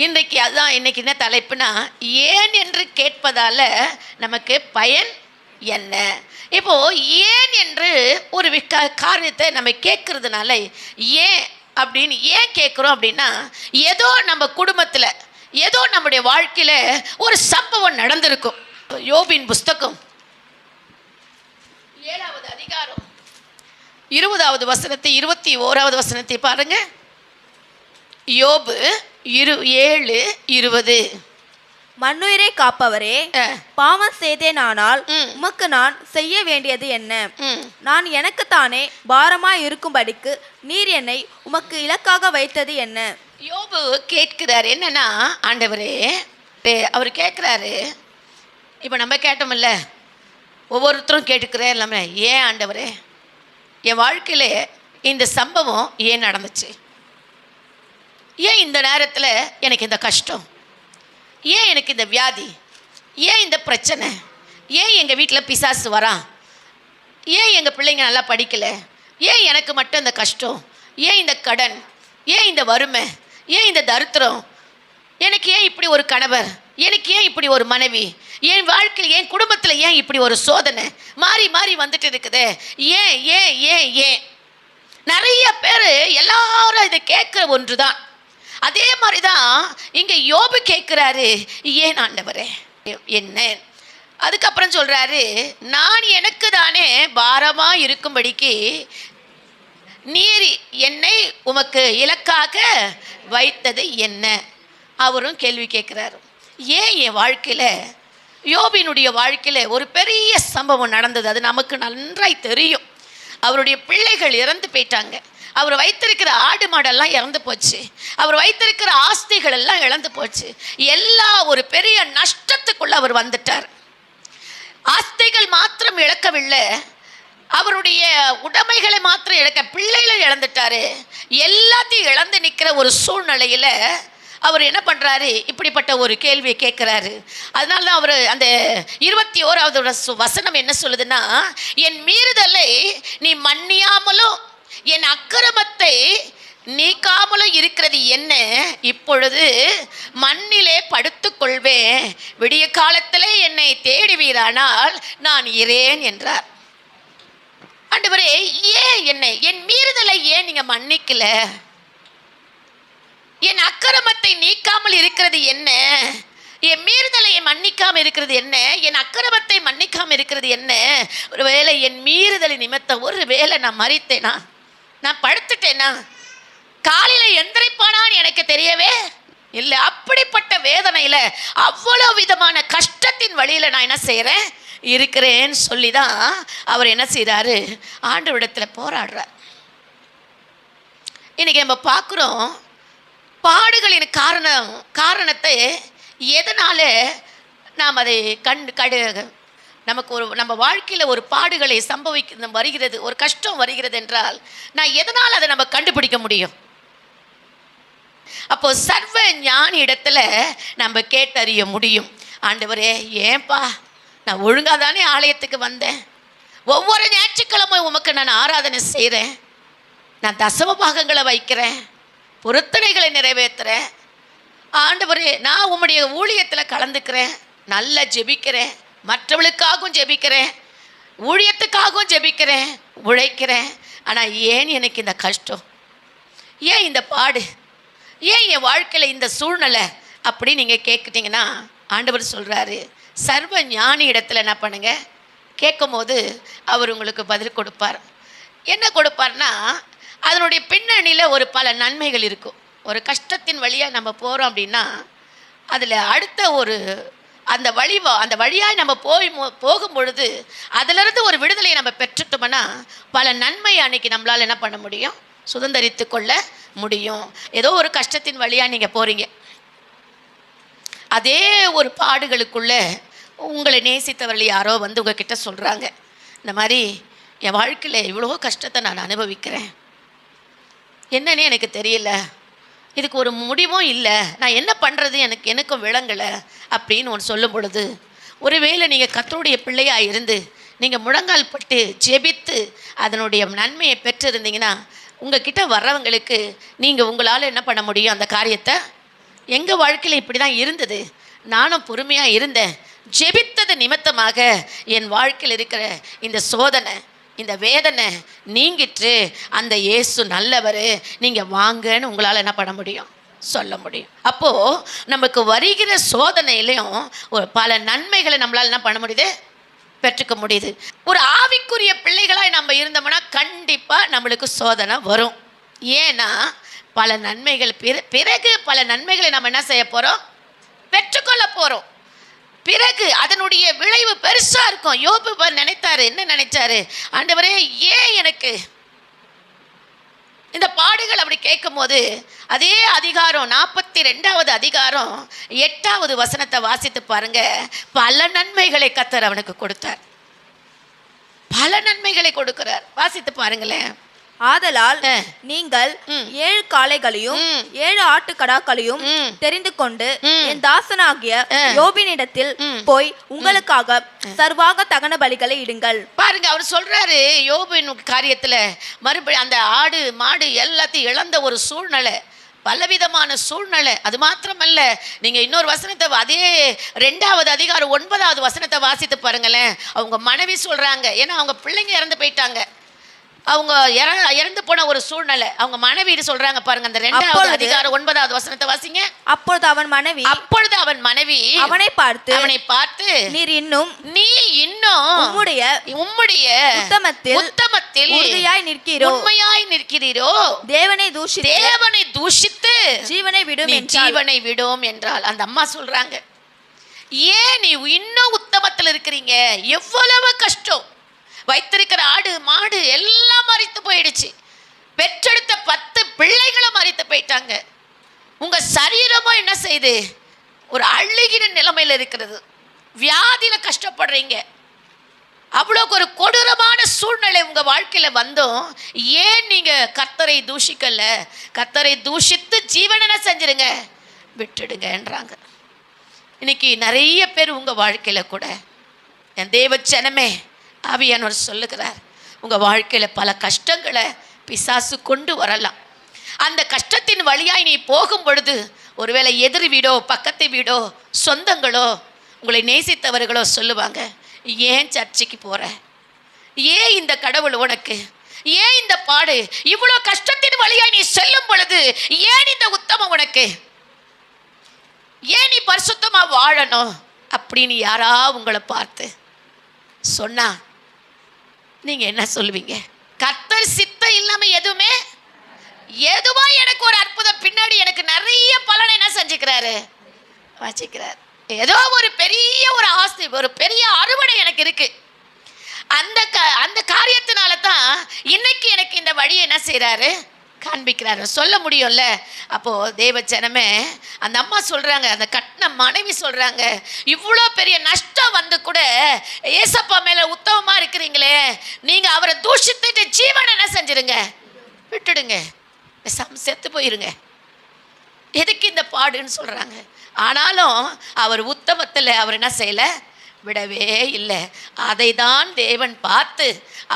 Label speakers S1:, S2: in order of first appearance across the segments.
S1: இன்றைக்கு அதுதான் இன்னைக்கு என்ன தலைப்புனா, ஏன் என்று கேட்பதால நமக்கு பயன் என்ன? இப்போ ஏன் என்று ஒரு காரியத்தை நம்ம கேட்கறதுனால, ஏன் அப்படின்னு ஏன் கேட்குறோம் அப்படின்னா, ஏதோ நம்ம குடும்பத்தில் ஏதோ நம்முடைய வாழ்க்கையில் ஒரு சம்பவம் நடந்திருக்கும். யோபின் புஸ்தகம் 7வது அதிகாரம் 20வது வசனத்தை 21வது வசனத்தை பாருங்க. யோபு 7:20.
S2: மண்ணுயிரை காப்பவரே, பாவம் செய்தேனானால் உமக்கு நான் செய்ய வேண்டியது என்ன? நான் எனக்குத்தானே பாரமாய் இருக்கும்படிக்கு நீர் என்னை உமக்கு இலக்காக வைத்தது என்ன?
S1: யோபு கேட்கிறார், என்னன்னா, ஆண்டவரே, அவர் கேட்குறாரு. இப்போ நம்ம கேட்டோம்ல, ஒவ்வொருத்தரும் கேட்டுக்கிறேன் எல்லாமே, ஏன் ஆண்டவரே என் வாழ்க்கையில் இந்த சம்பவம் ஏன் நடந்துச்சு? ஏன் இந்த நேரத்தில் எனக்கு இந்த கஷ்டம்? ஏன் எனக்கு இந்த வியாதி? ஏன் இந்த பிரச்சனை? ஏன் எங்கள் வீட்டில் பிசாசு வரான்? ஏன் எங்கள் பிள்ளைங்க நல்லா படிக்கலை? ஏன் எனக்கு மட்டும் இந்த கஷ்டம்? ஏன் இந்த கடன்? ஏன் இந்த வறுமை? ஏன் இந்த தரித்திரம்? எனக்கு ஏன் இப்படி ஒரு கணவர்? எனக்கு ஏன் இப்படி ஒரு மனைவி? என் வாழ்க்கையில் என் குடும்பத்தில் ஏன் இப்படி ஒரு சோதனை மாறி மாறி வந்துட்டு இருக்குது? ஏன் ஏன் ஏன் ஏன்? நிறைய பேர் எல்லாரும் இதை கேட்குற ஒன்று தான். அதே மாதிரி தான் இங்கே யோபு கேட்குறாரு, ஏன் ஆண்டவரே என்ன? அதுக்கப்புறம் சொல்கிறாரு, நான் எனக்கு தானே பாரமாக இருக்கும்படிக்கு நீர் என்னை உமக்கு இலக்காக வைத்தது என்ன? அவரும் கேள்வி கேட்குறாரு. ஏன் என் வாழ்க்கையில், யோபினுடைய வாழ்க்கையில் ஒரு பெரிய சம்பவம் நடந்தது. அது நமக்கு நன்றாய் தெரியும். அவருடைய பிள்ளைகள் இறந்து போயிட்டாங்க. அவர் வைத்திருக்கிற ஆடு மாடெல்லாம் இறந்து போச்சு. அவர் வைத்திருக்கிற ஆஸ்திகள் எல்லாம் இழந்து போச்சு. எல்லா ஒரு பெரிய நஷ்டத்துக்குள்ள அவர் வந்துட்டார். ஆஸ்திகள் மாத்திரம் இழக்கவில்லை, அவருடைய உடைமைகளை மாத்திரம் இழக்க, பிள்ளைகளை இழந்துட்டாரு. எல்லாத்தையும் இழந்து நிற்கிற ஒரு சூழ்நிலையில் அவர் என்ன பண்ணுறாரு? இப்படிப்பட்ட ஒரு கேள்வியை கேட்குறாரு. அதனால தான் அவர் அந்த 21வது வசனம் என்ன சொல்லுதுன்னா, என் மீறுதலை நீ மன்னியாமலும் என் அக்கிரமத்தை நீக்காமலும் இருக்கிறது என்ன? இப்பொழுது மண்ணிலே படுத்துக்கொள்வேன், விடிய காலத்திலே என்னை தேடுவீரானால் நான் இரேன் என்றார். ஆண்டவரே, ஏன் என்னை, என் மீறுதலை ஏன் நீங்க மன்னிக்கல? என் அக்கிரமத்தை நீக்காமல் இருக்கிறது என்ன? என் மீறுதலை மன்னிக்காமல் இருக்கிறது என்ன? என் அக்கிரமத்தை மன்னிக்காமல் இருக்கிறது என்ன? ஒருவேளை என் மீறுதலை நிமித்தம் ஒருவேளை நான் மறித்தேனா, நான் படுத்துட்டேனா, காலையில் எந்திரிப்பானான்னு எனக்கு தெரியவே இல்லை. அப்படிப்பட்ட வேதனையில், அவ்வளோ விதமான கஷ்டத்தின் வழியில் நான் என்ன செய்கிறேன், இருக்கிறேன்னு சொல்லி தான் அவர் என்ன செய்கிறாரு, ஆண்டவரிடத்தில் போராடுறார். இன்றைக்கி நம்ம பார்க்குறோம், பாடுகளின் காரணத்தை எதனால் நாம் அதை நமக்கு நம்ம வாழ்க்கையில் ஒரு பாடுகளை வருகிறது, ஒரு கஷ்டம் வருகிறது என்றால் நான் எதனால் அதை நம்ம கண்டுபிடிக்க முடியும்? அப்போ சர்வ ஞானி இடத்துல நம்ம கேட்டறிய முடியும். ஆண்டவரே, ஏன்பா நான் ஒழுங்காக தானே ஆலயத்துக்கு வந்தேன், ஒவ்வொரு ஞாயிற்றுக்கிழமை உமக்கு நான் ஆராதனை செய்கிறேன், நான் தசம பாகங்களை வைக்கிறேன், பொருத்தனைகளை நிறைவேற்றுறேன், ஆண்டவரே நான் உம்முடைய ஊழியத்தில் கலந்துக்கிறேன், நல்லா ஜெபிக்கிறேன், மற்றவளுக்காகவும் ஜெபிக்கிறேன், ஊழியத்துக்காகவும் ஜெபிக்கிறேன், உழைக்கிறேன். ஆனால் ஏன் எனக்கு இந்த கஷ்டம்? ஏன் இந்த பாடு? ஏன் என் வாழ்க்கையில் இந்த சூழ்நிலை? அப்படி நீங்கள் கேட்குட்டீங்கன்னா ஆண்டவர் சொல்கிறாரு, சர்வ ஞானி இடத்துல என்ன பண்ணுங்க, கேட்கும் போது அவர் உங்களுக்கு பதில் கொடுப்பார். என்ன கொடுப்பார்னா, அதனுடைய பின்னணியில் ஒரு பல நன்மைகள் இருக்கும். ஒரு கஷ்டத்தின் வழியாக நம்ம போகிறோம் அப்படின்னா அதில் அடுத்த ஒரு அந்த வழியாக நம்ம போகும் பொழுது அதிலிருந்து ஒரு விடுதலையை நம்ம பெற்றுட்டோம்னா பல நன்மை அன்னைக்கு நம்மளால் என்ன பண்ண முடியும், சுதந்திரித்து கொள்ள முடியும். ஏதோ ஒரு கஷ்டத்தின் வழியாக நீங்கள் போகிறீங்க, அதே ஒரு பாடுகளுக்குள்ளே உங்களை நேசித்தவர்கள் யாரோ வந்து உங்ககிட்ட சொல்கிறாங்க, இந்த மாதிரி என் வாழ்க்கையில் இவ்வளோ கஷ்டத்தை நான் அனுபவிக்கிறேன், என்னன்னு எனக்கு தெரியல, இதுக்கு ஒரு முடிவும் இல்லை, நான் என்ன பண்ணுறது எனக்கும் விளங்கலை அப்படின்னு ஒன்று சொல்லும் பொழுது, ஒருவேளை நீங்கள் கர்த்தருடைய பிள்ளையாக இருந்து நீங்கள் முழங்கால் பட்டு ஜெபித்து அதனுடைய நன்மையை பெற்றிருந்தீங்கன்னா உங்ககிட்ட வர்றவங்களுக்கு நீங்கள் உங்களால் என்ன பண்ண முடியும், அந்த காரியத்தை எங்கள் வாழ்க்கையில் இப்படி தான் இருந்தது, நானும் பொறுமையாக இருந்தேன், ஜெபித்தது நிமித்தமாக என் வாழ்க்கையில் இருக்கிற இந்த சோதனை, இந்த வேதனை நீங்கிட்டு அந்த இயேசு நல்லவர், நீங்கள் வாங்கன்னு உங்களால் என்ன பண்ண முடியும், சொல்ல முடியும். அப்போது நமக்கு வருகிற சோதனையிலையும் ஒரு பல நன்மைகளை நம்மளால் என்ன பண்ண முடியுது, பெற்றுக்க முடியுது. ஒரு ஆவிக்குரிய பிள்ளைகளாய் நம்ம இருந்தோம்னா கண்டிப்பாக நம்மளுக்கு சோதனை வரும். ஏன்னா பல நன்மைகள் பிறகு பல நன்மைகளை நம்ம என்ன செய்ய போகிறோம், பெற்றுக்கொள்ள போகிறோம். பிறகு அதனுடைய விளைவு பெருசாக இருக்கும். யோபு நினைத்தாரு, என்ன நினைச்சாரு, ஆண்டவரே ஏன் எனக்கு இந்த பாடுகள் அப்படி கேட்கும் போது, அதே அதிகாரம் 42வது அதிகாரம் 8வது வசனத்தை வாசித்து பாருங்க. பல நன்மைகளை கர்த்தர் அவனுக்கு கொடுத்தார், பல நன்மைகளை கொடுக்கிறார். வாசித்து பாருங்களேன்.
S2: ஆதலால் நீங்கள் 7 காளைகளையும் 7 ஆட்டுக்கடாக்களையும் தெரிந்து கொண்டு என் தாசனாகிய யோபினிடத்தில் போய் உங்களுக்காக சர்வாக தகன பலிகளை இடுங்கள்.
S1: பாருங்க, அவர் சொல்றாரு யோபின் காரியத்துல மறுபடியும் அந்த ஆடு மாடு எல்லாத்தையும் இழந்த ஒரு சூழ்நிலை, பலவிதமான சூழ்நிலை. அது மாத்திரமல்ல, நீங்க இன்னொரு வசனத்தை அதே 2வது அதிகாரம் 9வது வசனத்தை வாசித்து பாருங்களேன். அவங்க மனைவி சொல்றாங்க, ஏன்னா அவங்க பிள்ளைங்க இறந்து போயிட்டாங்க, அவங்க இறந்து போன ஒரு சூழ்நிலை. அவங்க மனைவி சொல்றாங்க பாருங்க, அந்த 2வது அதிகாரம் 9வது வசனத்தை வாசிங்க.
S2: அப்பொழுது அவன் மனைவி அவனை பார்த்து நீர் இன்னும் உம்முடைய உத்தமத்தில் உண்மையாய் நிற்கிறீரோ, தேவனை தூஷித்து ஜீவனை விடும் என்றால் அந்த அம்மா சொல்றாங்க, ஏன் நீ இன்னும் உத்தமத்தில் இருக்கிறீங்க, எவ்வளவு கஷ்டம், வைத்திருக்கிற ஆடு மாடு எல்லாம் மரித்து போயிடுச்சு, பெற்றெடுத்த 10 பிள்ளைகளும் மரித்து போயிட்டாங்க, உங்க சரீரமும் என்ன செய்து ஒரு அழுகிற நிலைமையில் இருக்கிறது, வியாதியில கஷ்டப்படுறீங்க, அவ்வளோ ஒரு கொடூரமான சூழ்நிலை உங்க வாழ்க்கையில வந்தோம், ஏன் நீங்க கர்த்தரை தூஷிக்கல, கர்த்தரை தூஷித்து ஜீவனை செஞ்சிருங்க, விட்டுடுங்கன்றாங்க. இன்னைக்கு நிறைய பேர் உங்க வாழ்க்கையில கூட, என் தேவச்சனமே, ஆவியானவர் சொல்லுகிறார், உங்கள் வாழ்க்கையில் பல கஷ்டங்களை பிசாசு கொண்டு வரலாம். அந்த கஷ்டத்தின் வழியாய் நீ போகும் பொழுது ஒருவேளை எதிர் வீடோ பக்கத்து வீடோ சொந்தங்களோ உங்களை நேசித்தவர்களோ சொல்லுவாங்க, ஏன் சர்ச்சைக்கு போகிற, ஏன் இந்த கடவுள் உனக்கு, ஏன் இந்த பாடு, இவ்வளோ கஷ்டத்தின் வழியாய் நீ செல்லும் பொழுது ஏன் இந்த உத்தமம் உனக்கு, ஏன் நீ பரிசுத்தமாக வாழணும் அப்படின்னு யாரா உங்களை பார்த்து சொன்னா நீங்க என்ன சொல்லுவீங்க? கர்த்தர் சித்தம் இல்லாம எதுவா எனக்கு ஒரு அற்புதம் பின்னாடி எனக்கு நிறைய பலனை என்ன செஞ்சுக்கிறாரு, வச்சுக்கிறார். ஏதோ ஒரு பெரிய ஒரு ஆஸ்தி, ஒரு பெரிய அறுவடை எனக்கு இருக்கு, அந்த காரியத்தினால தான் இன்னைக்கு எனக்கு இந்த வழியை என்ன செய்யறாரு, காண்பிக்கிறாரு, சொல்ல முடியும்ல. அப்போ தேவஜனமே, அந்த அம்மா சொல்றாங்க, அந்த கட்டின மனைவி சொல்றாங்க, இவ்வளோ பெரிய நஷ்டம் வந்து கூட ஏசப்பா மேல உத்தமமா இருக்கிறீங்களே, நீங்க அவரை தூஷித்துட்டு ஜீவனை என்ன செஞ்சிருங்க, விட்டுடுங்க, செத்து போயிருங்க, எதுக்கு இந்த பாடுன்னு சொல்றாங்க. ஆனாலும் அவர் உத்தமத்தில் அவர் என்ன செய்யல, விடவே இல்லை. அதை தான் தேவன் பார்த்து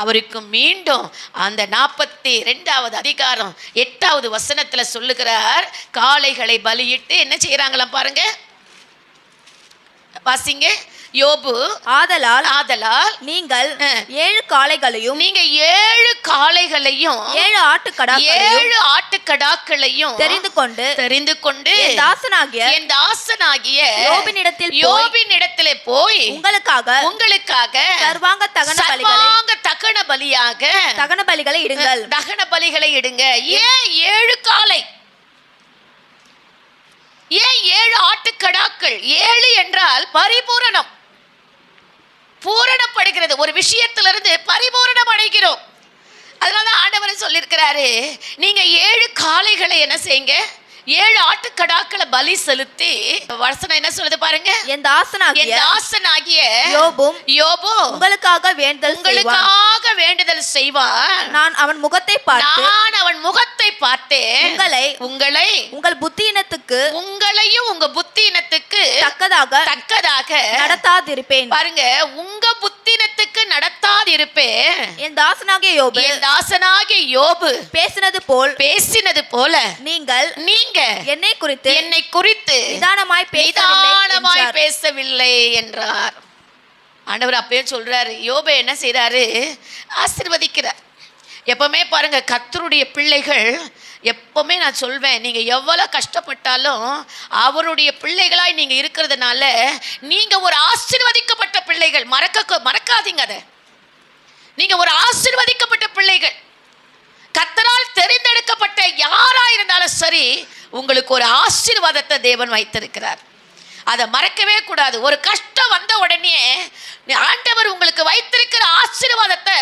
S2: அவருக்கு மீண்டும் அந்த 42வது அதிகாரம் 8வது வசனத்தில் சொல்லுகிறார், காளைகளை பலியிட்டு என்ன செய்யறாங்களாம் பாருங்க, வாசிங்க. யோபு, ஆதலால் நீங்கள் 7 காளைகளையும் 7 ஆட்டுக்கடாக்களையும் தெரிந்து கொண்டு என் தாசனாகிய யோபினிடத்திலே போய் உங்களுக்காக சர்வாங்க தகன பலிகளை இடுங்க. ஏன் 7 காளை, ஏன் 7 ஆட்டுக்கடாக்கள்? 7 என்றால் பரிபூரணம், பூரணப்படுகிறது, ஒரு விஷயத்திலிருந்து பரிபூரணம் அடைகிறோம். அதனால ஆண்டவர் சொல்லியிருக்கிறாரு, நீங்க 7 காளைகளை என்ன செய்யுங்க, 7 ஆட்டுக்கடாக்களை பலி செலுத்தி, வசனம் என்ன சொல்லுது பாருங்க, என் தாசனாகிய யோபும் உங்களுக்காக வேண்டுதல் செய்வான், நான் அவன் முகத்தை பார்த்தேன், உங்களை உங்கள் புத்தியினத்துக்கு தக்கதாக நடத்தாதிருப்பேன். பாருங்க, உங்க புத்தினத்துக்கு நடத்தாதிருப்பேன். என் தாசனாகிய யோபு பேசினது போல நீங்கள்
S1: நீங்க
S2: என்னை குறித்து
S1: நிதானமாய்
S2: நிதானமாய்
S1: பேசவில்லை என்றார். ஆண்டவர் அப்பயே சொல்றாரு. யோபை என்ன செய்றாரு? ஆசீர்வதிக்கிறார். எப்பவுமே பாருங்க, கர்த்தருடைய பிள்ளைகள் எப்பவுமே நான் சொல்வேன், நீங்க எவ்வளவு கஷ்டப்பட்டாலும் அவருடைய பிள்ளைகளாய் நீங்க இருக்கிறதுனால நீங்க ஒரு ஆசீர்வதிக்கப்பட்ட பிள்ளைகள். மறக்காதீங்க அதை. நீங்க ஒரு ஆசீர்வதிக்கப்பட்ட பிள்ளைகள். கர்த்தரால் தெரிந்தெடுக்கப்பட்ட யாரா இருந்தாலும் சரி, உங்களுக்கு ஒரு ஆசீர்வாதத்தை தேவன் வைத்திருக்கிறார். அதை மறக்கவே கூடாது. ஒரு கஷ்டம் வந்த உடனே ஆண்டவர் உங்களுக்கு வைத்திருக்கிற ஆசீர்வாதத்தை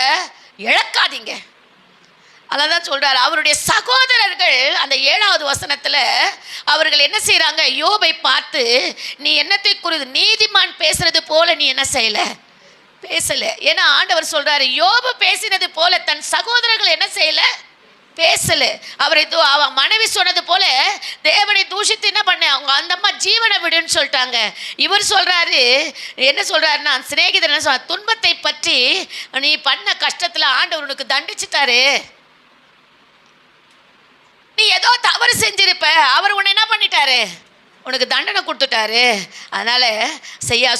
S1: இழக்காதீங்க. அதான் சொல்றாரு. அவருடைய சகோதரர்கள் அந்த 7வது வசனத்துல அவர்கள் என்ன செய்றாங்க? யோபை பார்த்து, நீ என்னத்தை குறித்து நீதிமான் பேசுறது போல நீ என்ன செய்யல? பேசல. ஏன்னா ஆண்டவர் சொல்றாரு, யோபு பேசினது போல தன் சகோதரர்கள் என்ன செய்யல? பேசல. அவன் மனைவி சொன்னது போல தேவனை தூஷித்து என்ன பண்ண, அவங்க அந்த அம்மா ஜீவனை விடுன்னு சொல்லிட்டாங்க. இவர் சொல்றாரு, என்ன சொல்றாருன்னா, சிநேகிதர் என்ன சொல்ற, துன்பத்தை பற்றி நீ பண்ண கஷ்டத்துல ஆண்டவர் உனக்கு தண்டிச்சுட்டாரு. நீ ஏதோ தவறு செஞ்சிருப்ப, அவர் உன்னை என்ன பண்ணிட்டாரு? உனக்கு தண்டனை கொடுத்துட்டாரு. அதனால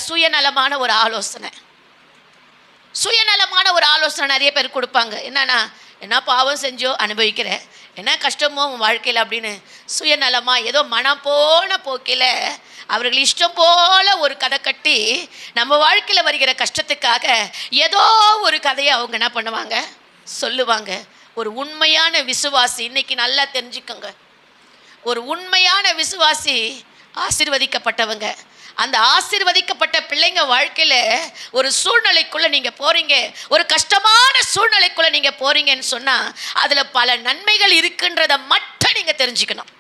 S1: சுயநலமான ஒரு ஆலோசனை நிறைய பேர் கொடுப்பாங்க. என்னன்னா, என்ன பாவம் செஞ்சோ அனுபவிக்கிற, என்ன கஷ்டமோ உன் வாழ்க்கையில் அப்படின்னு சுயநலமா ஏதோ மனம் போன போக்கில் அவர்கள் இஷ்டம் போல ஒரு கதை கட்டி நம்ம வாழ்க்கையில் வருகிற கஷ்டத்துக்காக ஏதோ ஒரு கதையை அவங்க என்ன பண்ணுவாங்க? சொல்லுவாங்க. ஒரு உண்மையான விசுவாசி, இன்னைக்கு நல்லா தெரிஞ்சுக்கோங்க, ஒரு உண்மையான விசுவாசி ஆசீர்வதிக்கப்பட்டவங்க. அந்த ஆசீர்வதிக்கப்பட்ட பிள்ளைங்க வாழ்க்கையில ஒரு சூழ்நிலைக்குள்ள நீங்க போறீங்க, ஒரு கஷ்டமான சூழ்நிலைக்குள்ள நீங்க போறீங்கன்னு சொன்னா அதுல பல நன்மைகள் இருக்குன்றத மட்டும் நீங்க தெரிஞ்சுக்கணும்.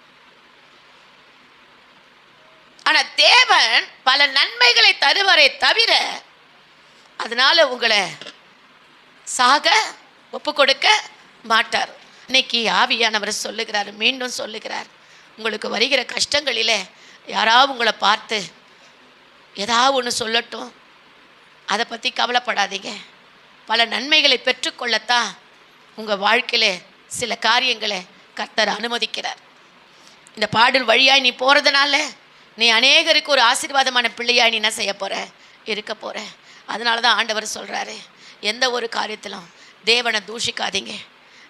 S1: ஆனா தேவன் பல நன்மைகளை தருவரை தவிர அதனால உங்களை சாக ஒப்பு கொடுக்க மாட்டார். இன்னைக்கு ஆவியானவர் சொல்லுகிறார், மீண்டும் சொல்லுகிறார், உங்களுக்கு வருகிற கஷ்டங்களிலே யாராவது உங்களை பார்த்து ஏதாவது ஒன்று சொல்லட்டும், அதை பற்றி கவலைப்படாதீங்க. பல நன்மைகளை பெற்றுக்கொள்ளத்தான் உங்கள் வாழ்க்கையில் சில காரியங்களை கர்த்தர் அனுமதிக்கிறார். இந்த பாடல் வழியாய் நீ போகிறதுனால நீ அநேகருக்கு ஒரு ஆசீர்வாதமான பிள்ளையாய் நீ என்ன செய்ய போகிற? இருக்க போகிற. அதனால தான் ஆண்டவர் சொல்கிறாரு, எந்த ஒரு காரியத்திலும் தேவனை தூஷிக்காதீங்க,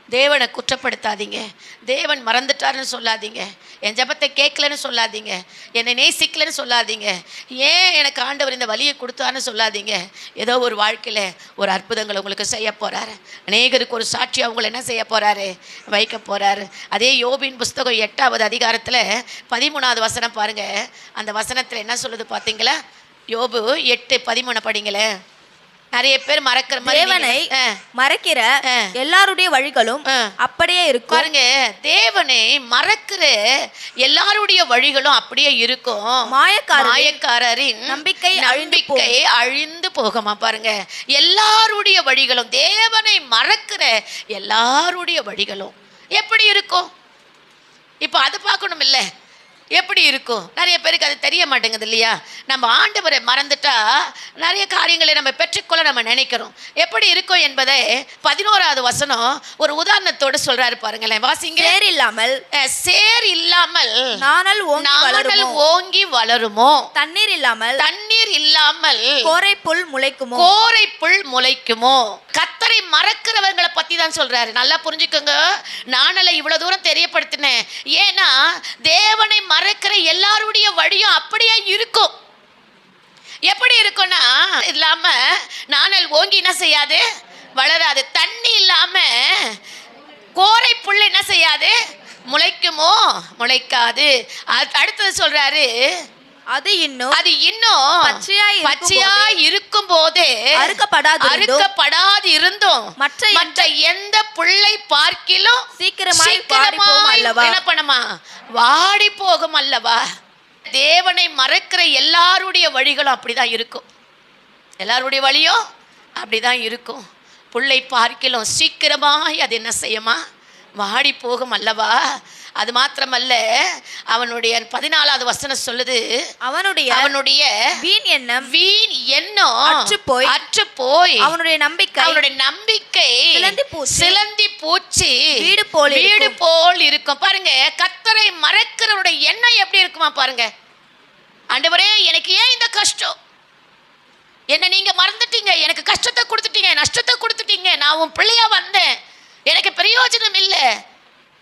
S1: தேவனை குற்றப்படுத்தாதீங்க, தேவன் மறந்துட்டாருன்னு சொல்லாதீங்க, என் ஜெபத்தை கேட்கலன்னு சொல்லாதீங்க, என்னை நேசிக்கலன்னு சொல்லாதீங்க, ஏன் எனக்கு ஆண்டவர் இந்த வலியை கொடுத்தான்னு சொல்லாதீங்க. ஏதோ ஒரு வாழ்க்கையில் ஒரு அற்புதங்களை உங்களுக்கு செய்ய போகிறாரு. அநேகருக்கு ஒரு சாட்சி அவங்களை என்ன செய்ய போகிறாரு? வைக்க போகிறாரு. அதே யோபின் புஸ்தகம் 8வது அதிகாரத்தில் 13வது வசனம் பாருங்கள். அந்த வசனத்தில் என்ன சொல்லுது பார்த்தீங்களா? யோபு 8:13 படிங்களேன். நிறைய பேர் மறக்கிற
S2: தேவனை மறக்கிற எல்லாருடைய வழிகளும் அப்படியே இருக்கும்.
S1: பாருங்க, தேவனை மறக்கிற எல்லாருடைய வழிகளும் அப்படியே இருக்கும். மாயக்காரரின் நம்பிக்கை அழிந்து போகுமா? பாருங்க, எல்லாருடைய வழிகளும், தேவனை மறக்கிற எல்லாருடைய வழிகளும் எப்படி இருக்கும்? இப்போ அது பார்க்கணும் இல்லை? எப்படி இருக்கும்? நிறைய பேருக்கு அது தெரிய மாட்டேங்குது இல்லையா? நம்ம ஆண்டவரை மறந்துட்டா நிறைய காரியங்களை நம்ம பெற்றுக்கொள்ள நம்ம நினைக்கிறோம். எப்படி இருக்கும் என்பதை 11வது வசனம் ஒரு உதாரணத்தோடு சொல்றாரு பாருங்களேன். வாசிங்க. சேர் இல்லாமல் நாணல் ஓங்கி வளருமோ? தண்ணீர் இல்லாமல் கோரை புல் முளைக்குமோ? கர்த்தரை மறக்கிறவங்களை பத்தி தான் சொல்றாரு. நல்லா புரிஞ்சுக்கோங்க. நானலை இவ்வளவு தூரம் தெரியப்படுத்தினேன் ஏன்னா தேவனை மறக்கிற எல்லாருடைய வழியும் அப்படியே இருக்கும். எப்படி இருக்கும்னா, இல்லாம நாணல் ஓங்கி என்ன செய்யாது? வளராது. தண்ணி இல்லாம கோரை புல் என்ன செய்யாது? முளைக்குமோ? முளைக்காது. அடுத்தது சொல்றாரு, அது இன்னும் பச்சையாய் இருக்கும் போது அறுக்கப்படாது இருந்தும் மற்ற எந்த புல்லை பார்க்கிலும் சீக்கிரமாய் என்ன பண்ணுமா? வாடி போகும் அல்லவா? தேவனை மறக்கிற எல்லாருடைய வழிகளும் அப்படிதான் இருக்கும். எல்லாருடைய வழியும் அப்படிதான் இருக்கும். புல்லை பார்க்கிலும் சீக்கிரமாய் அது என்ன செய்யுமா? வாடி போகும் அல்லவா? அது மாத்திரமல்ல, அவனுடைய 14வது வசனம் சொல்லுது,
S2: அவனுடைய வீண் எண்ணம்
S1: அற்று போய்
S2: அவனுடைய
S1: நம்பிக்கை
S2: சிலந்தி
S1: பூச்சி
S2: வீடு
S1: போல் இருக்கும். பாருங்க, கர்த்தரை மறக்கிறவருடைய எண்ணம் எப்படி இருக்குமா பாருங்க. ஆண்டவரே, எனக்கு ஏன் இந்த கஷ்டம்? என்ன நீங்க மறந்துட்டீங்க, எனக்கு கஷ்டத்தை கொடுத்துட்டீங்க, நஷ்டத்தை கொடுத்துட்டீங்க, நான் உன் பிள்ளையா வந்தேன், எனக்கு பிரயோஜனம் இல்லை.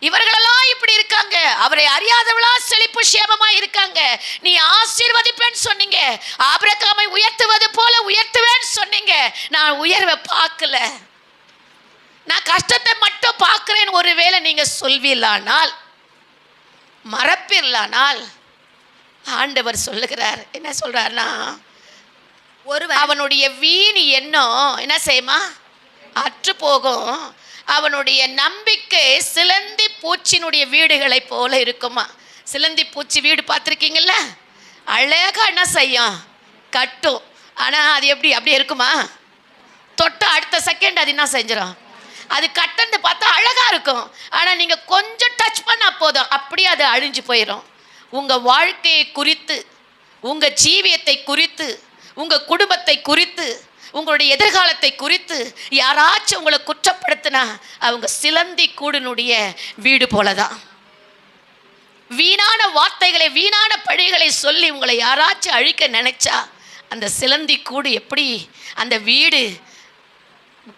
S1: இவர்களெல்லாம் இப்படி இருக்காங்க, அவரை அறியாதவளா செழிப்பு சேமமா இருக்காங்க. நீ ஆசீர்வதிப்பேன்னு சொன்னீங்க, ஆபிரகாமை உயர்த்துவது போல உயர்த்துவேன்னு சொன்னீங்க. நான் உயர்வை பார்க்கல, நான் கஷ்டத்தை மட்டும் பார்க்கிறேன். ஒருவேளை நீங்க சொல்வீர்களானால், மறப்பீர்களானால், ஆண்டவர் சொல்லுகிறார், என்ன சொல்றாருன்னா, அவனுடைய வீண் எண்ணம் என்ன செய்யுமா? அற்று போகும். அவனுடைய நம்பிக்கை சிலந்தி பூச்சினுடைய வீடுகளை போல இருக்குமா. சிலந்தி பூச்சி வீடு பார்த்துருக்கீங்கல்ல, அழகா என்ன செய்யும்? கட்டும். ஆனால் அது அப்படியே இருக்குமா? தொட்ட அடுத்த செகண்ட் அது என்ன செஞ்சிடும்? அது கட்டந்து பார்த்தா அழகா இருக்கும், ஆனால் நீங்கள் கொஞ்சம் டச் பண்ணால் போதும், அப்படியே அது அழிஞ்சு போயிடும். உங்கள் வாழ்க்கையை குறித்து, உங்கள் ஜீவியத்தை குறித்து, உங்கள் குடும்பத்தை குறித்து, உங்களுடைய எதிர்காலத்தை குறித்து யாராச்சும் உங்களை குற்றப்படுத்தினா அவங்க சிலந்தி கூடினுடைய வீடு போலதான். வீணான வார்த்தைகளை, வீணான பழிகளை சொல்லி உங்களை யாராச்சும் அழிக்க நினைச்சா அந்த சிலந்தி கூடு எப்படி அந்த வீடு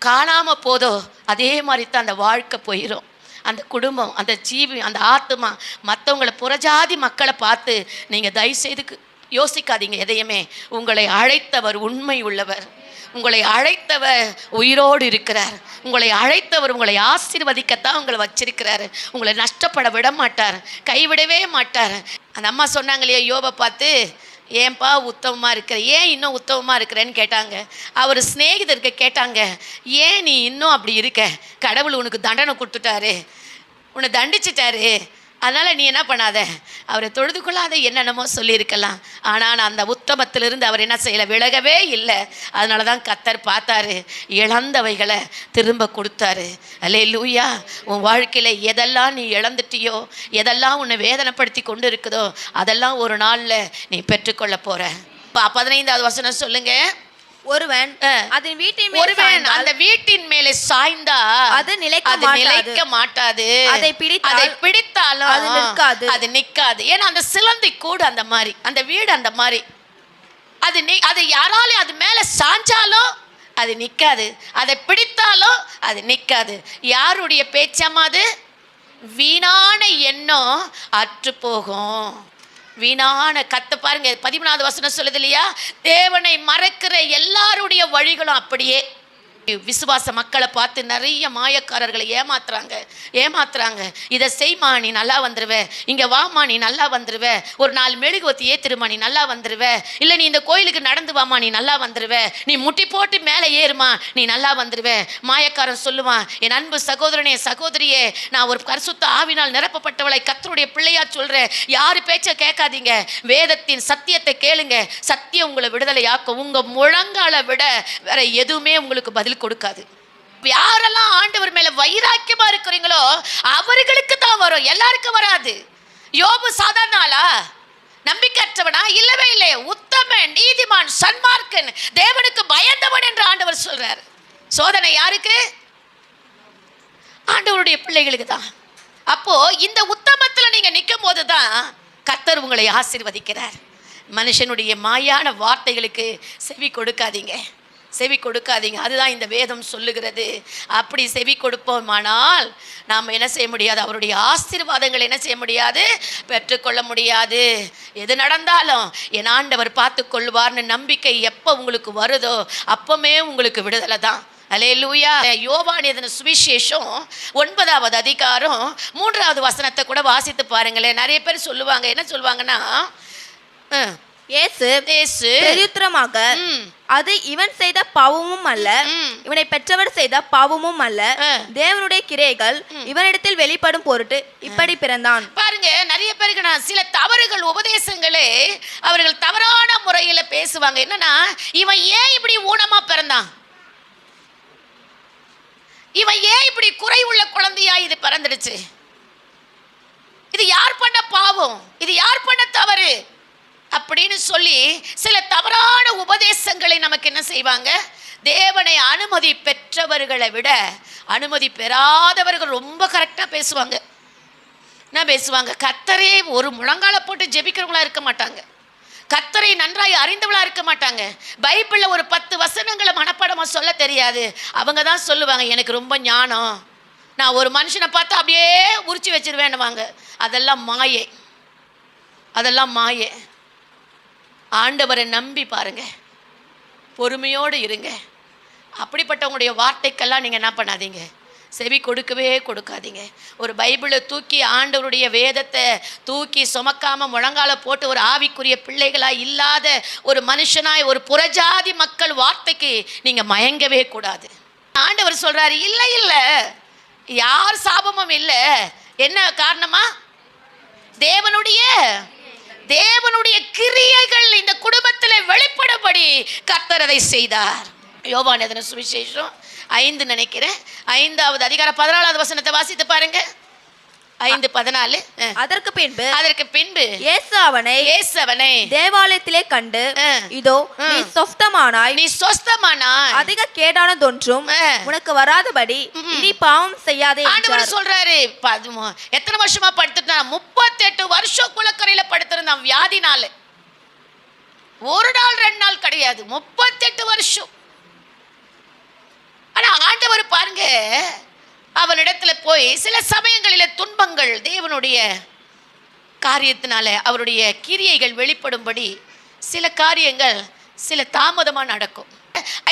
S1: காணாம போதோ அதே மாதிரி தான் அந்த வாழ்க்கை போயிடும். அந்த குடும்பம், அந்த ஜீவி, அந்த ஆத்மா. மற்றவங்களை புறஜாதி மக்களை பார்த்து நீங்கள் தயவுசெய்து யோசிக்காதீங்க எதையுமே. உங்களை அழைத்தவர் உண்மை உள்ளவர், உங்களை அழைத்தவர் உயிரோடு இருக்கிறார், உங்களை அழைத்தவர் உங்களை ஆசீர்வதிக்கத்தான் உங்களை வச்சிருக்கிறாரு. உங்களை நஷ்டப்பட விட மாட்டார், கைவிடவே மாட்டார். அந்த அம்மா சொன்னாங்க இல்லையா, யோபை பார்த்து, ஏன்பா உத்தமமாக இருக்கிற, ஏன் இன்னும் உத்தமமாக இருக்கிறேன்னு கேட்டாங்க. அவர் சிநேகிதருக்கு கேட்டாங்க, ஏன் நீ இன்னும் அப்படி இருக்க? கடவுள் உனக்கு தண்டனை கொடுத்துட்டாரு, உன்னை தண்டிச்சிட்டாரு, அதனால் நீ என்ன பண்ணாத, அவரை தொழுது கொள்ளாத, என்னென்னமோ சொல்லியிருக்கலாம். ஆனால் அந்த உத்தமத்திலிருந்து அவர் என்ன செய்யலை, விலகவே இல்லை. அதனால தான் கர்த்தர் பார்த்தாரு, இழந்தவைகளை திரும்ப கொடுத்தாரு. அல்லேலூயா. உன் வாழ்க்கையில் எதெல்லாம் நீ இழந்துட்டியோ, எதெல்லாம் உன்னை வேதனைப்படுத்தி கொண்டு இருக்குதோ, அதெல்லாம் ஒரு நாளில் நீ பெற்றுக்கொள்ள போகிற. 15வது வசனம் சொல்லுங்க.
S2: ஒருவன்
S1: அந்த வீட்டின் மேலே சாய்ந்தா அது நிலைக்க மாட்டாது, அதை பிடித்தாலும் அது நிற்காது. ஏன்னா அந்த சிலந்தி கூடு அந்த மாதிரி, அந்த வீடு அந்த மாதிரி. அது யாராலும் அது மேலே சாஞ்சாலும் அது நிற்காது, அதை பிடித்தாலும் அது நிற்காது. யாருடைய பேச்சாமா? அது வீணான எண்ணம் அற்று போகும். வீணான கத்த பாருங்க, 14வது வசனம் சொல்லுது இல்லையா, தேவனை மறக்கிற எல்லாருடைய வழிகளும் அப்படியே. விசுவாச மக்களை பார்த்து நிறைய மாயக்காரர்களை ஏமாத்துறாங்க. இதை செய்மா நீ நல்லா வந்துருவ, இங்கே வாமா நீ நல்லா வந்துருவ, ஒரு 4 மெழுகுவத்தி ஏற்றுருமா நீ நல்லா வந்துருவ, இல்லை நீ இந்த கோயிலுக்கு நடந்து வாமா நீ நல்லா வந்துருவ, நீ முட்டி போட்டு மேலே ஏறுமா நீ நல்லா வந்துருவ. மாயக்காரன் சொல்லுவான், என் அன்பு சகோதரனே சகோதரியே, நான் ஒரு பரிசுத்த ஆவினால் நிரப்பப்பட்டவளை கர்த்தருடைய பிள்ளையா சொல்கிறேன், யாரு பேச்சை கேட்காதீங்க, வேதத்தின் சத்தியத்தை கேளுங்க, சத்தியம் உங்களை விடுதலையாக்கும். உங்கள் முழங்காலை விட வேற எதுவுமே உங்களுக்கு பதில் கொடுக்காது. யாரெல்லாம் ஆண்டவர் மேல வைராக்கியமா இருக்கிறீங்களோ அவர்களுக்கு தான் வரும், எல்லாருக்கும் வராது. யோபு சாதாரண ஆளா? நம்பிக்கையற்றவனா? இல்லவே இல்லை. உத்தமன், நீதிமான், சன்மார்க்கன், தேவனுக்கு பயந்தவன் என்று ஆண்டவர் சொல்றார். சோதனை யாருக்கு? ஆண்டவருடைய பிள்ளைகளுக்கு தான். அப்போ இந்த உத்தமத்துல நீங்க நிற்கும் போதுதான் கர்த்தர் உங்களை ஆசீர்வதிக்கிறார். மனுஷனுடைய மாயான வார்த்தைகளுக்கு செவி கொடுக்காதீங்க. அதுதான் இந்த வேதம் சொல்லுகிறது. அப்படி செவி கொடுப்போமானால் நாம் என்ன செய்ய முடியாது? அவருடைய ஆசீர்வாதங்கள் என்ன செய்ய முடியாது? பெற்றுக்கொள்ள முடியாது. எது நடந்தாலும் என் ஆண்டவர் பார்த்து கொள்வார்னு நம்பிக்கை எப்போ உங்களுக்கு வருதோ அப்பமே உங்களுக்கு விடுதலை தான். அல்லேலூயா. யோவான் எழுதின சுவிசேஷம் 9வது அதிகாரம் 3வது வசனத்தை கூட வாசித்து பாருங்களேன். நிறைய பேர் சொல்லுவாங்க, என்ன சொல்லுவாங்கன்னா,
S2: இயேசு பிரதியுத்தரமாக, அது இவன் செய்த பாவமும் அல்ல, இவனை பெற்றவர் செய்த பாவமும் அல்ல, தேவனுடைய கிரியைகள் இவனிடத்தில் வெளிப்படும் பொருட்டு இப்படி பிறந்தான்.
S1: பாருங்க, நிறைய பேருக்கு நான் சில தவறுகள் உபதேசங்களே அவர்கள் தவறான முறையில் பேசுவாங்க. என்னன்னா, இவன் ஏன் இப்படி ஊனமா பிறந்தான், இவன் ஏன் இப்படி குறை உள்ள குழந்தையா இது பிறந்துடுச்சு, இது யார் பண்ண பாவம், இது யார் பண்ண தவறு அப்படின்னு சொல்லி சில தவறான உபதேசங்களை நமக்கு என்ன செய்வாங்க, தேவனை அனுமதி பெற்றவர்களை விட அனுமதி பெறாதவர்கள் ரொம்ப கரெக்டாக பேசுவாங்க. என்ன பேசுவாங்க, கர்த்தரே ஒரு முழங்கால போட்டு ஜெபிக்கிறவங்களா இருக்க மாட்டாங்க, கர்த்தரை நன்றாய் அறிந்தவளா இருக்க மாட்டாங்க, பைபிளில் ஒரு 10 வசனங்களை மனப்பாடமாக சொல்ல தெரியாது. அவங்க தான் சொல்லுவாங்க எனக்கு ரொம்ப ஞானம், நான் ஒரு மனுஷனை பார்த்தா அப்படியே உரிச்சு வச்சிருவேன்னுவாங்க. அதெல்லாம் மாயை, அதெல்லாம் மாயை. ஆண்டவரை நம்பி பாருங்க, பொறுமையோடு இருங்க. அப்படிப்பட்டவங்களுடைய வார்த்தைக்கெல்லாம் நீங்கள் என்ன பண்ணாதீங்க, செவி கொடுக்கவே கொடுக்காதீங்க. ஒரு பைபிளை தூக்கி, ஆண்டவருடைய வேதத்தை தூக்கி சுமக்காம முழங்கால போட்டு ஒரு ஆவிக்குரிய பிள்ளைகளாக இல்லாத ஒரு மனுஷனாய் ஒரு புறஜாதி மக்கள் வார்த்தைக்கு நீங்கள் மயங்கவே கூடாது. ஆண்டவர் சொல்றாரு, இல்லை இல்லை, யார் சாபமும் இல்லை. என்ன காரணமா, தேவனுடைய கிரியைகள் இந்த குடும்பத்தில் வெளிப்படும்படி கர்த்தர் அதை செய்தார். யோவான் எழுதின சுவிசேஷம் 5 நினைக்கிறேன், 5வது அதிகாரம் 14வது வசனத்தை வாசித்து பாருங்க. 5:14.
S2: அதற்கு பின்பு இயேசு அவனை தேவாலயத்திலே கண்டு, இதோ நீ சொஸ்தமானாய், அதிக கேடானதொன்றும் உனக்கு வராதபடி இனி பாவம் செய்யாதே
S1: ஆண்டவர் சொல்றாரு. எத்தனை வருஷமா படுத்துட்டான், 38 வருஷம் குளக்கரையில படுத்திருந்தான் வியாதினால. ஒரு நாள் 2 நாள் கிடையாது, 38 வருஷம். ஆனா ஆண்டவர் பாருங்க, அவனிடத்துல போய் சில சமயங்களில் துன்பங்கள் தேவனுடைய காரியத்தினால அவருடைய கிரியைகள் வெளிப்படும்படி சில காரியங்கள் சில தாமதமா நடக்கும்.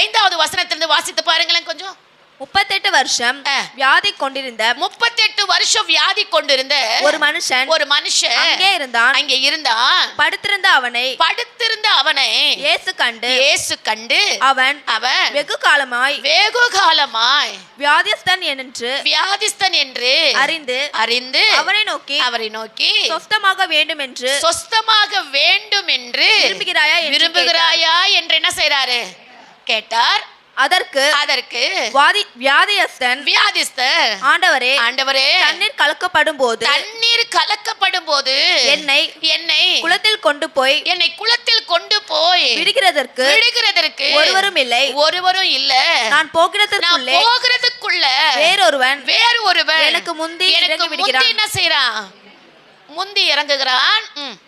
S1: 5வது வசனத்திலிருந்து வாசித்து பாருங்களேன் கொஞ்சம்.
S2: 38 வருஷம் வியாதி கொண்டிருந்த
S1: 38 வருஷம் வியாதி கொண்டிருந்த
S2: ஒரு மனுஷன் அங்கே இருந்தான். படுத்திருந்த அவனை இயேசு கண்டு அவன் வெகு காலமாய் வியாதிஸ்தன் என்று அறிந்து அவரை நோக்கி சொஸ்தமாக வேண்டும் என்று விரும்புகிறாயா என்று என்ன செய்றாரு கேட்டார். அதற்கு வியாதிஸ்தன் ஆண்டவரே தண்ணீர் கலக்கப்படும் போது என்னை குளத்தில் கொண்டு போய் விடுகிறதற்கு ஒருவரும் இல்லை. நான் போகிறதுக்குள்ள வேறொருவன் எனக்கு முந்தி என்ன செய்றான், முந்தி இறங்குகிறான்.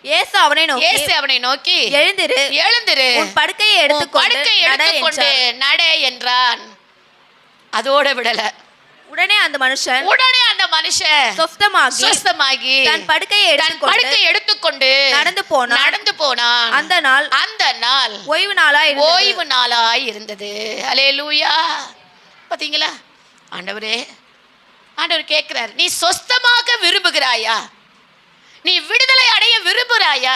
S2: இயேசு அவனை நோக்கி எழுந்திரு உன் படுக்கையை எடுத்துக்கொண்டு நட என்றான். அதோட விடல, உடனே அந்த மனுஷன் சொஸ்தமாகி தன் படுக்கையை எடுத்துக்கொண்டு நடந்து போனான். அந்த நாள் ஓய்வு நாளாய் இருந்தது. அல்லேலூயா. பாத்தீங்களா, ஆண்டவர் கேட்கிறார், நீ சொஸ்தமாக விரும்புகிறாயா, நீ விடுதலை அடைய விரும்புகிறாயா?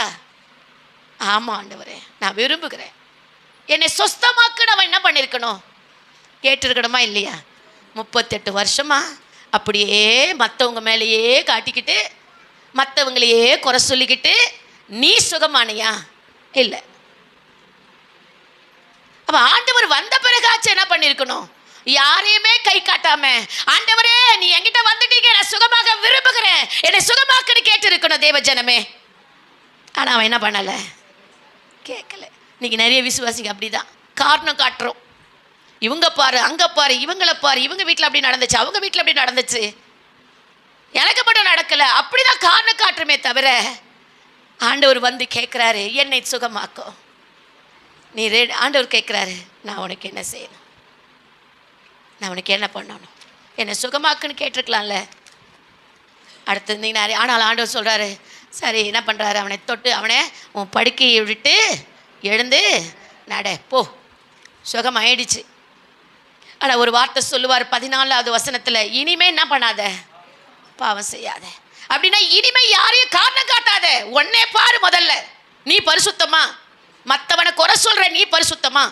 S2: ஆமா ஆண்டவரே, நான் விரும்புகிறேன். என்னை சொஸ்தமாக்கு நம்ம என்ன பண்ணிருக்கணும், கேட்டிருக்கணுமா இல்லையா? 38 வருஷமா அப்படியே மற்றவங்க மேலேயே காட்டிக்கிட்டு மற்றவங்களையே குறை சொல்லிக்கிட்டு நீ சுகமானியா? இல்லை. அப்ப ஆண்டவர் வந்த பிறகாச்சும் என்ன பண்ணிருக்கணும், யாரையுமே கை காட்டாம, ஆண்டவரே நீ என்கிட்ட வந்துட்டீங்க, நான் சுகமாக விரும்புகிறேன், என்னை சுகமாக்குன்னு கேட்டு இருக்கணும் தேவ ஜனமே. ஆனா அவன் என்ன பண்ணல, கேட்கல. இன்னைக்கு நிறைய விசுவாசிங்க அப்படிதான் காரணம் காட்டுறோம். இவங்க பாரு, அங்க பாரு, இவங்களை பாரு, இவங்க வீட்டில் அப்படி நடந்துச்சு, அவங்க வீட்டில் அப்படி நடந்துச்சு, எனக்கு மட்டும் நடக்கல, அப்படிதான் காரணம் காட்டுறமே தவிர ஆண்டவர் வந்து கேட்கிறாரு என்னை சுகமாக்கும். நீ ஆண்டவர் கேட்கிறாரு, நான் உனக்கு என்ன செய்யணும், நான் உனக்கு என்ன பண்ணணும், என்னை சுகமாக்குன்னு கேட்டிருக்கலாம்ல. அடுத்தது நீ நிறைய, ஆனால் ஆண்டவர் சொல்கிறாரு, சரி என்ன பண்ணுறாரு, அவனை தொட்டு அவனை உன் படுக்கையை விட்டு எழுந்து நட போ, சுகம் ஆயிடுச்சு. ஆனால் ஒரு வார்த்தை சொல்லுவார் 14வது வசனத்தில், இனிமே என்ன பண்ணாத, பாவம் செய்யாத. அப்படின்னா இனிமே யாரையும் காரணம் காட்டாத, உன்னே பாரு. முதல்ல நீ பரிசுத்தமா, மற்றவனை குறை சொல்ற நீ பரிசுத்தமா?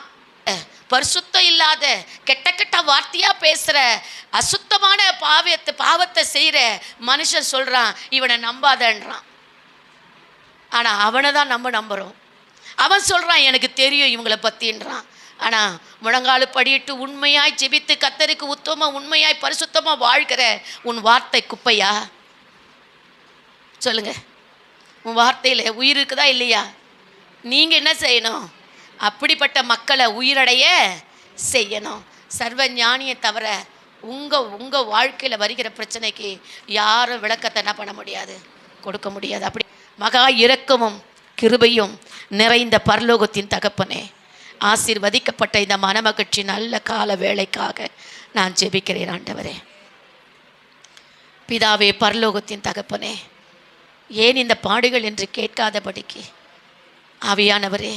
S2: பரிசுத்தம் இல்லாத கெட்ட கெட்ட வார்த்தையா பேசுற அசுத்தமான பாவத்தை செய்யற மனுஷன் சொல்றான் இவனை நம்பாதன்றான். ஆனா அவனை தான் நம்ம நம்புறோம். அவன் சொல்றான் எனக்கு தெரியும் இவங்களை பத்தின்றான். ஆனா முழங்காலு படியிட்டு உண்மையாய் ஜெபித்து கர்த்தருக்கு உத்தம உண்மையாய் பரிசுத்தமா வாழ்கிற உன் வார்த்தை குப்பையா?
S1: சொல்லுங்க, உன் வார்த்தையில் உயிர் இருக்குதா இல்லையா? நீங்கள் என்ன செய்யணும்? அப்படிப்பட்ட மக்களை உயிரடைய செய்யணும். சர்வ ஞானியை தவிர உங்கள் வாழ்க்கையில் வருகிற பிரச்சனைக்கு யாரும் விளக்கத்தை என்ன பண்ண முடியாது, கொடுக்க முடியாது. அப்படி மகா இரக்கமும் கிருபையும் நிறைந்த பரலோகத்தின் தகப்பனே, ஆசீர்வதிக்கப்பட்ட இந்த மனமகிழ்ச்சி நல்ல கால வேளைக்காக நான் ஜெபிக்கிறேன் ஆண்டவரே. பிதாவே, பரலோகத்தின் தகப்பனே, ஏன் இந்த பாடுகள் என்று கேட்காதபடிக்கு ஆவியானவரே,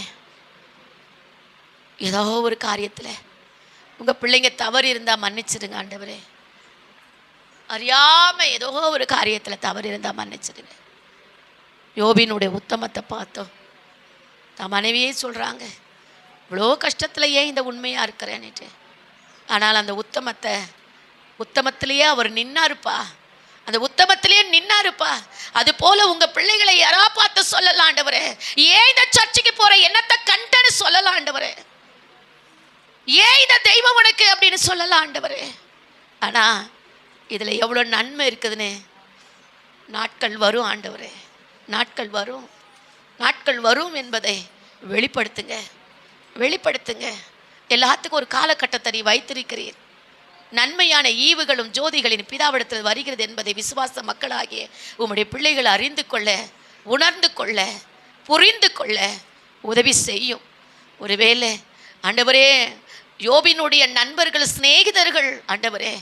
S1: ஏதோ ஒரு காரியத்தில் உங்கள் பிள்ளைங்க தவறு இருந்தால் மன்னிச்சிடுங்க ஆண்டவரே. அறியாமல் ஏதோ ஒரு காரியத்தில் தவறு இருந்தால் மன்னிச்சிடுங்க. யோபினுடைய உத்தமத்தை பார்த்தோம். தான் மனைவியே சொல்கிறாங்க, இவ்வளோ கஷ்டத்தில் ஏன் இந்த உண்மையாக இருக்கிறேன்னுட்டு. ஆனால் அந்த உத்தமத்திலேயே அவர் நின்னாருப்பா, அந்த உத்தமத்திலேயே நின்னாருப்பா. அது போல உங்கள் பிள்ளைகளை யாரா பார்த்து சொல்லலாம் ஆண்டவரே, ஏன் இந்த சர்ச்சுக்கு போகிற என்னத்தை கண்டன்னு சொல்லலாம் ஆண்டவரே, ஏன் இந்த தெய்வம் உனக்கு அப்படின்னு சொல்லலாம் ஆண்டவரே. ஆனால் இதில் எவ்வளோ நன்மை இருக்குதுன்னு நாட்கள் வரும் ஆண்டவரே, நாட்கள் வரும், நாட்கள் வரும் என்பதை வெளிப்படுத்துங்க. எல்லாத்துக்கும் ஒரு காலகட்டத்தை நீ வைத்திருக்கிறீர். நன்மையான ஈவுகளும் ஜோதிகளின் பிதாவிடத்தில் வருகிறது என்பதை விசுவாச மக்களாகிய உம்முடைய பிள்ளைகள் அறிந்து கொள்ள, உணர்ந்து கொள்ள, புரிந்து கொள்ள உதவி செய்யும். ஒருவேளை ஆண்டவரே, யோபினுடைய நண்பர்கள், சிநேகிதர்கள் ஆண்டவரே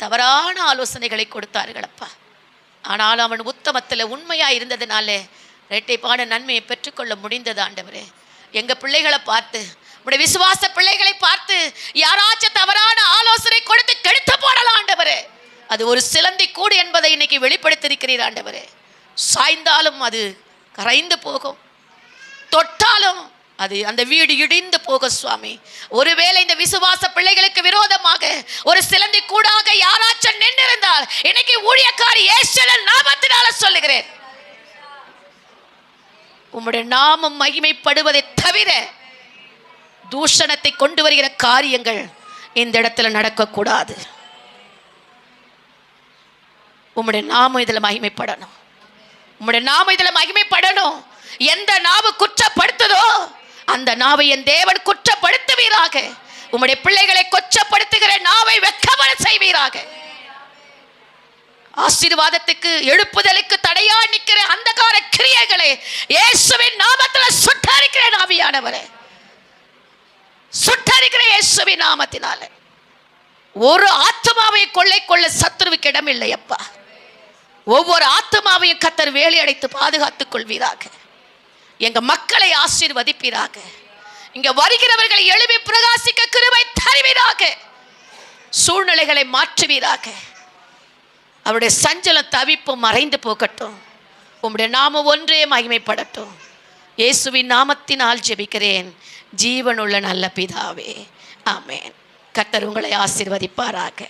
S1: தவறான ஆலோசனைகளை கொடுத்தார்கள் அப்பா. ஆனால் அவன் உத்தமத்தில் உண்மையாக இருந்ததுனால இரட்டைப்பான நன்மையை பெற்றுக்கொள்ள முடிந்தது ஆண்டவரே. எங்கள் பிள்ளைகளை பார்த்து, உடைய விசுவாச பிள்ளைகளை பார்த்து யாராச்சும் தவறான ஆலோசனை கொடுத்து கெடுத்து போடலாம் ஆண்டவரே. அது ஒரு சிலந்தி கூடு என்பதை இன்னைக்கு வெளிப்படுத்தியிருக்கிறீர் ஆண்டவரே. சாய்ந்தாலும் அது கரைந்து போகும், தொட்டாலும் அது அந்த வீடு இடிந்து போக சுவாமி. ஒருவேளை இந்த விசுவாச பிள்ளைகளுக்கு விரோதமாக ஒரு சிலந்தி கூடாக யாராச்சும் நின்றிருந்தால் இன்னைக்கு ஊழியக்காரி இயேசுவின் நாமத்தினால சொல்லுகிறேன், உம்முடைய நாமம் மகிமைப்படுவதை தவிர தூஷணத்தை கொண்டு வருகிற காரியங்கள் இந்த இடத்துல நடக்கக்கூடாது. உம்முடைய நாமம் இதில் மகிமைப்படணும், உம்முடைய நாமம் இதில் மகிமைப்படணும். எந்த நாவு குற்றப்படுத்துதோ அந்த நாவை என் தேவன் குற்றப்படுத்துவீராக. உம்முடைய பிள்ளைகளை கொச்சப்படுத்துகிற நாவை வெட்கப்பட செய்வீராக. ஆசீர்வாதத்துக்கு எழுப்புதலுக்கு தடையா நிற்கிற அந்தகார கிரியைகளை இயேசுவின் நாமத்தில் சுட்டரிக்கிறேன் ஆவியானவரே, சுட்டரிக்கிற இயேசுவின் நாமத்தினால. ஒரு ஆத்மாவை கொள்ள சத்துருவுக்கு இடமில்லை அப்பா. ஒவ்வொரு ஆத்மாவையும் கர்த்தர் வேலி அடைத்து பாதுகாத்துக் கொள்வீராக. எங்க மக்களை ஆசீர்வதிப்பீராக. இங்க வருகிறவர்களை எழுப்பி பிரகாசிக்க கிருபை தருவீராக. சூழ்நிலைகளை மாற்றுவீராக. அவருடைய சஞ்சலம் தவிப்பும் மறைந்து போகட்டும். உம்முடைய நாமம் ஒன்றே மகிமைப்படட்டும். இயேசுவின் நாமத்தினால் ஜெபிக்கிறேன் ஜீவனுள்ள நல்ல பிதாவே, ஆமென். கர்த்தர் உங்களை ஆசீர்வதிப்பாராக.